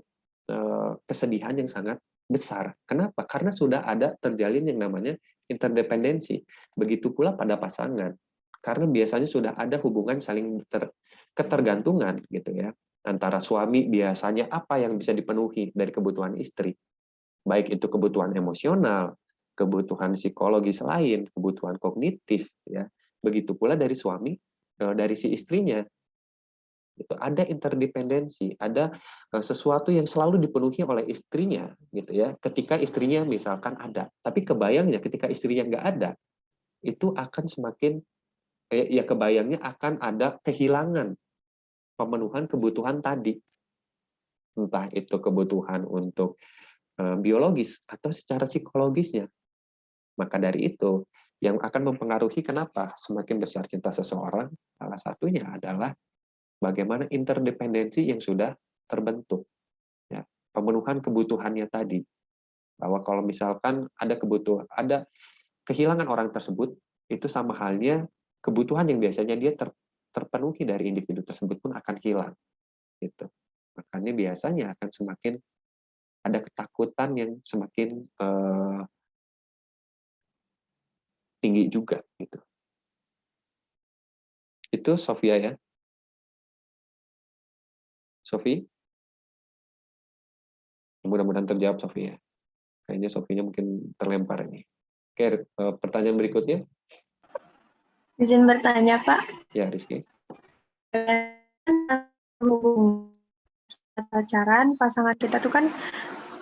kesedihan yang sangat besar. Kenapa? Karena sudah ada terjalin yang namanya interdependensi. Begitu pula pada pasangan. Karena biasanya sudah ada hubungan saling ketergantungan gitu ya. Antara suami biasanya apa yang bisa dipenuhi dari kebutuhan istri. Baik itu kebutuhan emosional, kebutuhan psikologis lain, kebutuhan kognitif ya. Begitu pula dari suami, dari si istrinya. Itu ada interdependensi, ada sesuatu yang selalu dipenuhi oleh istrinya gitu ya. Ketika istrinya misalkan ada, tapi kebayangnya ketika istrinya nggak ada, itu akan semakin ya kebayangnya akan ada kehilangan pemenuhan kebutuhan tadi, entah itu kebutuhan untuk biologis atau secara psikologisnya. Maka dari itu yang akan mempengaruhi kenapa semakin besar cinta seseorang, salah satunya adalah bagaimana interdependensi yang sudah terbentuk, ya, pemenuhan kebutuhannya tadi. Bahwa kalau misalkan ada kehilangan orang tersebut, itu sama halnya kebutuhan yang biasanya dia terpenuhi dari individu tersebut pun akan hilang. Gitu. Makanya biasanya akan semakin ada ketakutan yang semakin tinggi juga. Gitu. Itu Sofia ya. Sofi? Mudah-mudahan terjawab Sofi ya. Kayaknya Sofinya mungkin terlempar ini. Oke, pertanyaan berikutnya. Izin bertanya, Pak. Ya, Rizky. Pacaran, pasangan kita tuh kan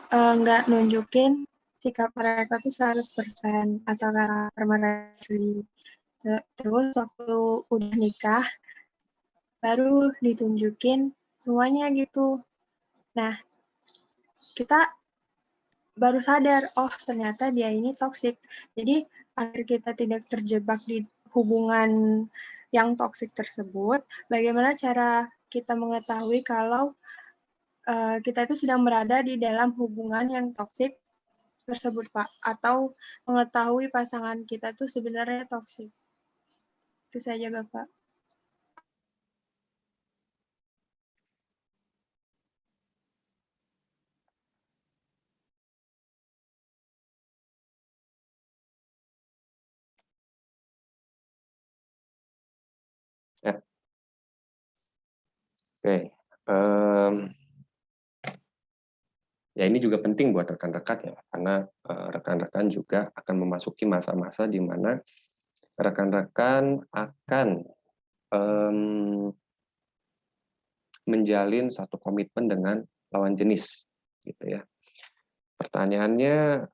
nggak nunjukin sikap mereka tuh 100% atau karakter mereka asli. Terus waktu udah nikah, baru ditunjukin semuanya gitu. Nah, kita baru sadar, oh ternyata dia ini toksik. Jadi agar kita tidak terjebak di hubungan yang toksik tersebut, bagaimana cara kita mengetahui kalau kita itu sedang berada di dalam hubungan yang toksik tersebut, Pak? Atau mengetahui pasangan kita tuh sebenarnya toksik? Itu saja, Bapak. Ya. Oke. Ya ini juga penting buat rekan-rekan ya, karena rekan-rekan juga akan memasuki masa-masa di mana rekan-rekan akan menjalin satu komitmen dengan lawan jenis, gitu ya. Pertanyaannya,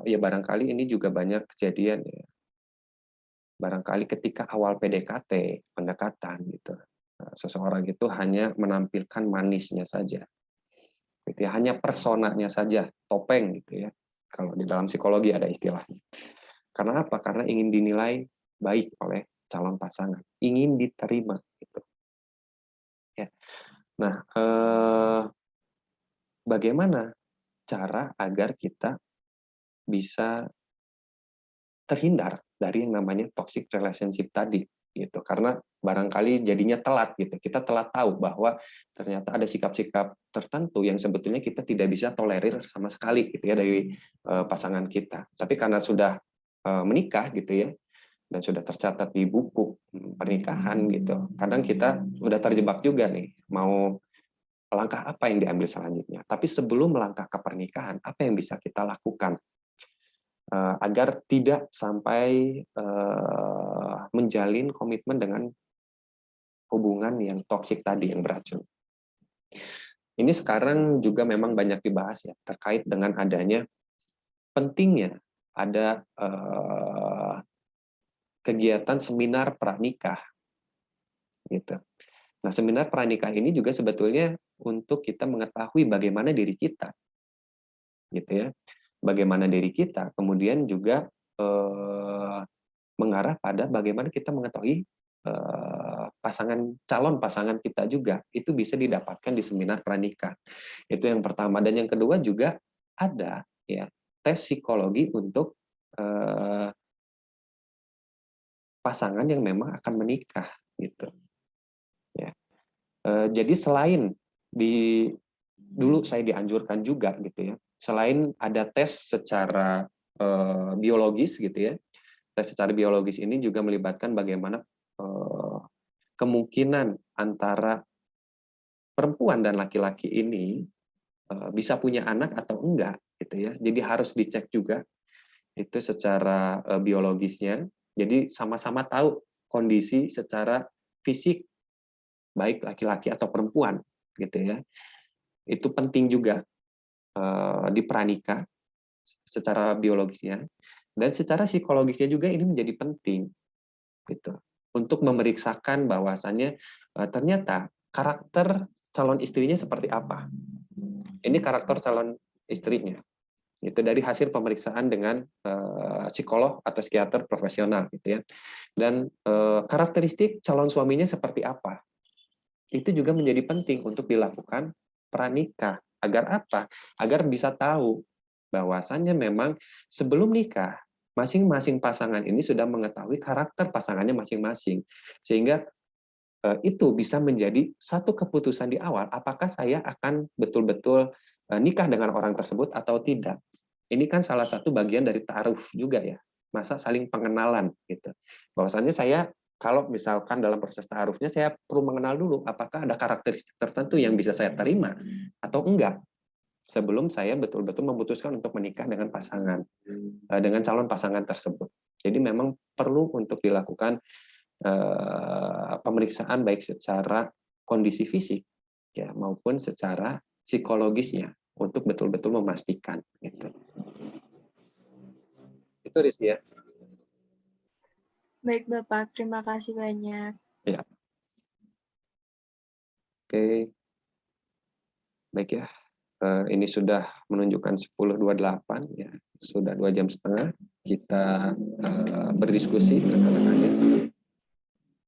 ya barangkali ini juga banyak kejadian ya. Barangkali ketika awal PDKT, pendekatan gitu, seseorang itu hanya menampilkan manisnya saja, gitu ya, hanya personanya saja, topeng gitu ya. Kalau di dalam psikologi ada istilahnya. Karena apa? Karena ingin dinilai baik oleh calon pasangan, ingin diterima gitu. Ya. Nah, bagaimana cara agar kita bisa terhindar dari yang namanya toxic relationship tadi gitu, karena barangkali jadinya telat gitu, kita telat tahu bahwa ternyata ada sikap-sikap tertentu yang sebetulnya kita tidak bisa tolerir sama sekali gitu ya dari pasangan kita, tapi karena sudah menikah gitu ya dan sudah tercatat di buku pernikahan gitu, kadang kita udah terjebak juga nih, mau langkah apa yang diambil selanjutnya. Tapi sebelum melangkah ke pernikahan, apa yang bisa kita lakukan agar tidak sampai menjalin komitmen dengan hubungan yang toksik tadi, yang beracun. Ini sekarang juga memang banyak dibahas ya, terkait dengan adanya pentingnya ada kegiatan seminar pranikah. Gitu. Nah, seminar pranikah ini juga sebetulnya untuk kita mengetahui bagaimana diri kita, gitu ya, bagaimana diri kita, kemudian juga mengarah pada bagaimana kita mengetahui calon pasangan kita juga itu bisa didapatkan di seminar pranikah. Itu yang pertama, dan yang kedua juga ada ya tes psikologi untuk pasangan yang memang akan menikah gitu. Ya. Jadi selain dulu saya dianjurkan juga gitu ya, selain ada tes secara biologis gitu ya, tes secara biologis ini juga melibatkan bagaimana kemungkinan antara perempuan dan laki-laki ini bisa punya anak atau enggak gitu ya. Jadi harus dicek juga itu secara biologisnya. Jadi sama-sama tahu kondisi secara fisik baik laki-laki atau perempuan gitu ya. Itu penting juga di pranikah secara biologisnya, dan secara psikologisnya juga ini menjadi penting gitu untuk memeriksakan bahwasannya ternyata karakter calon istrinya seperti apa. Ini karakter calon istrinya itu dari hasil pemeriksaan dengan psikolog atau psikiater profesional gitu ya. Dan karakteristik calon suaminya seperti apa, itu juga menjadi penting untuk dilakukan pranikah. Agar apa? Agar bisa tahu bahwasannya memang sebelum nikah masing-masing pasangan ini sudah mengetahui karakter pasangannya masing-masing, sehingga itu bisa menjadi satu keputusan di awal, apakah saya akan betul-betul nikah dengan orang tersebut atau tidak. Ini kan salah satu bagian dari ta'aruf juga ya, masa saling pengenalan gitu. Bahwasannya saya kalau misalkan dalam proses ta'arufnya saya perlu mengenal dulu apakah ada karakteristik tertentu yang bisa saya terima atau enggak sebelum saya betul-betul memutuskan untuk menikah dengan pasangan, dengan calon pasangan tersebut. Jadi memang perlu untuk dilakukan pemeriksaan baik secara kondisi fisik ya maupun secara psikologisnya untuk betul-betul memastikan gitu. Itu Rizky ya. Baik Bapak, terima kasih banyak. Ya. Oke. Baik ya. Ini sudah menunjukkan 10.28 ya. Sudah 2 jam setengah kita berdiskusi rekan-rekannya.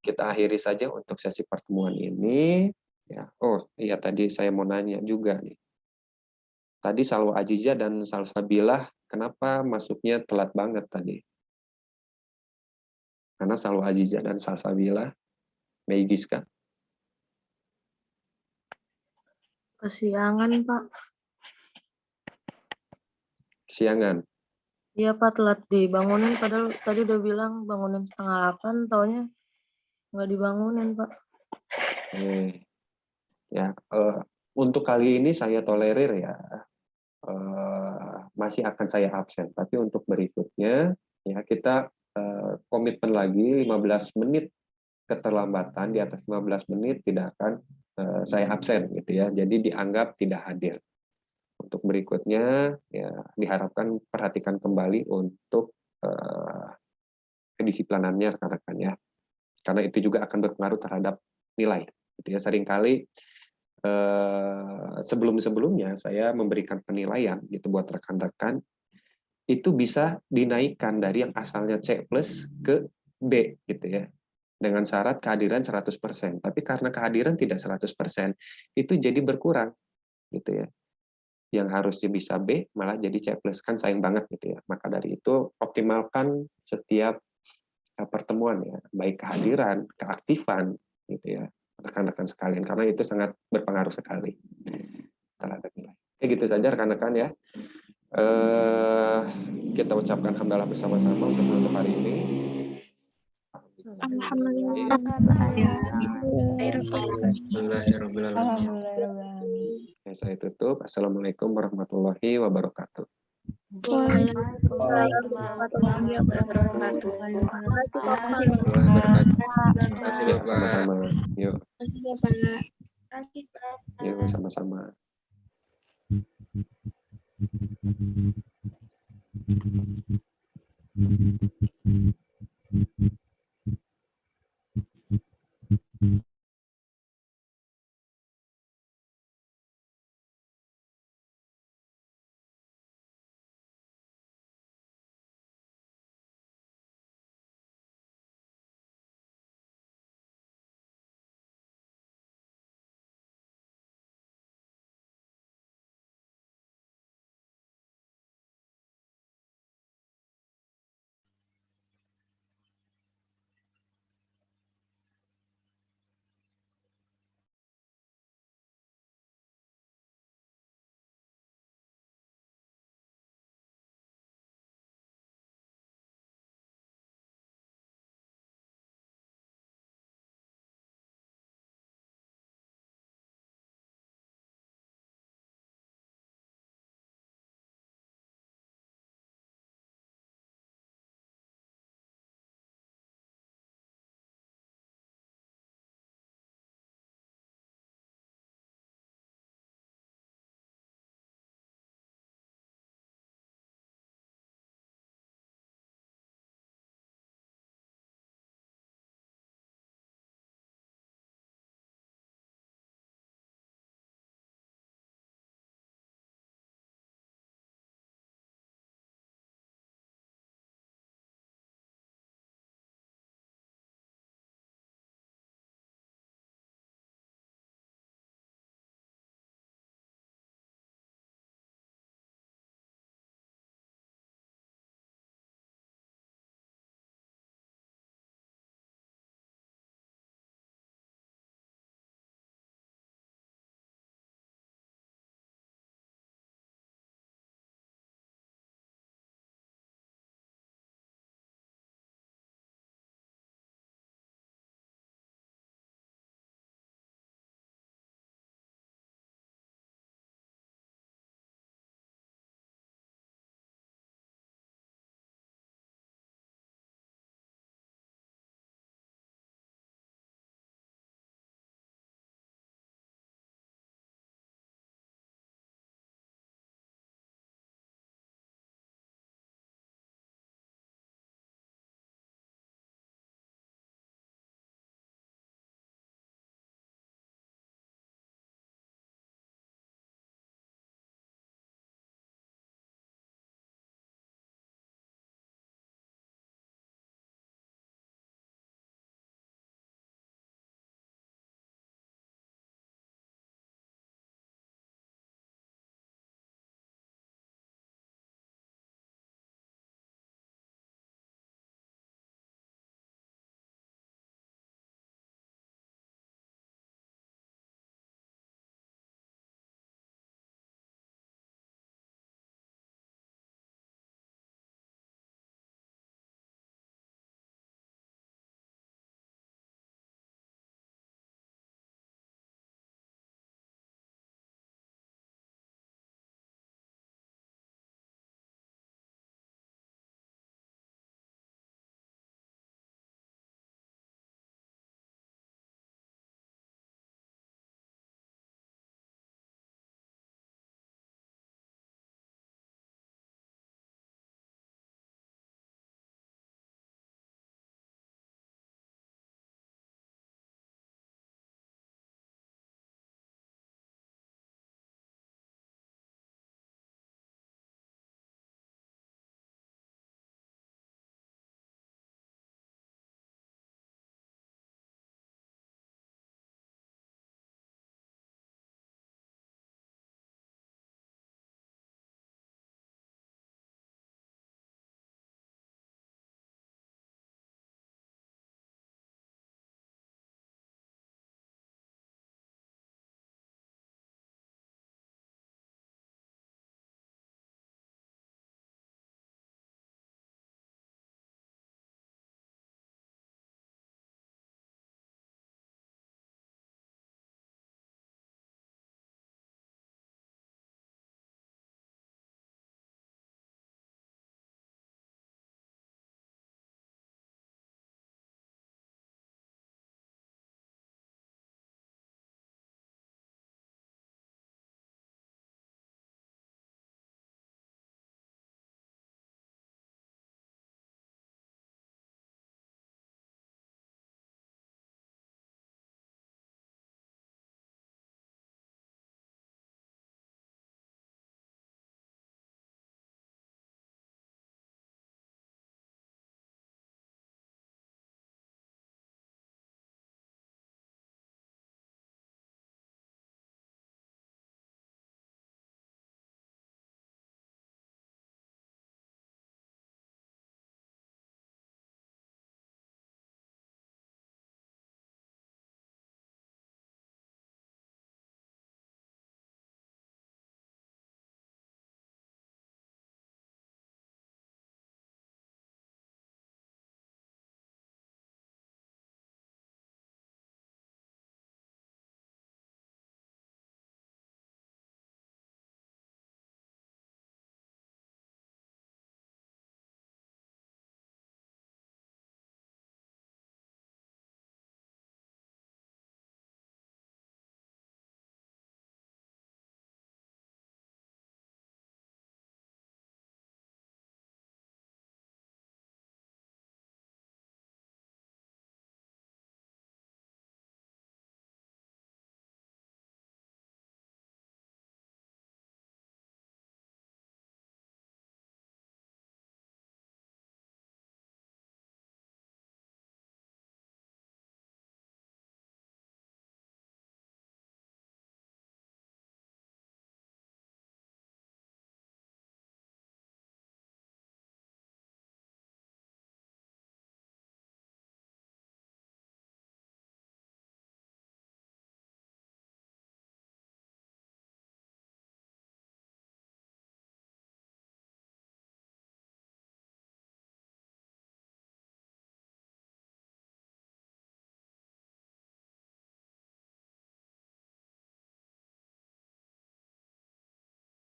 Kita akhiri saja untuk sesi pertemuan ini ya. Oh, iya tadi saya mau nanya juga nih. Tadi Salwa Aziza dan Salsabilah kenapa masuknya telat banget tadi? Karena Salwa Aziza dan Salsabilah, Mei Giska. Kesiangan, Pak. Kesiangan. Iya, Pak, telat dibangunin. Padahal tadi udah bilang bangunin 7:30, taunya nggak dibangunin, Pak. Ya, untuk kali ini saya tolerir ya. Masih akan saya absen. Tapi untuk berikutnya, ya kita komitmen lagi 15 menit keterlambatan, di atas 15 menit tidak akan saya absen gitu ya. Jadi dianggap tidak hadir. Untuk berikutnya ya diharapkan perhatikan kembali untuk kedisiplinannya rekan-rekan ya. Karena itu juga akan berpengaruh terhadap nilai. Gitu ya. Seringkali sebelum-sebelumnya saya memberikan penilaian gitu buat rekan-rekan, itu bisa dinaikkan dari yang asalnya C+ ke B gitu ya. Dengan syarat kehadiran 100%. Tapi karena kehadiran tidak 100%, itu jadi berkurang gitu ya. Yang harusnya bisa B malah jadi C+, kan sayang banget gitu ya. Maka dari itu optimalkan setiap pertemuan ya, baik kehadiran, keaktifan gitu ya, rekan-rekan sekalian, karena itu sangat berpengaruh sekali terhadap nilai. Oke, gitu saja rekan-rekan ya. Kita ucapkan hamdalah bersama-sama untuk menutup hari ini. Alhamdulillah. Saya tutup. Assalamualaikum warahmatullahi wabarakatuh. Waalaikumsalam warahmatullahi wabarakatuh. Terima kasih Bapak. Sama-sama. Yuk. Terima kasih Bapak. Yuk sama-sama.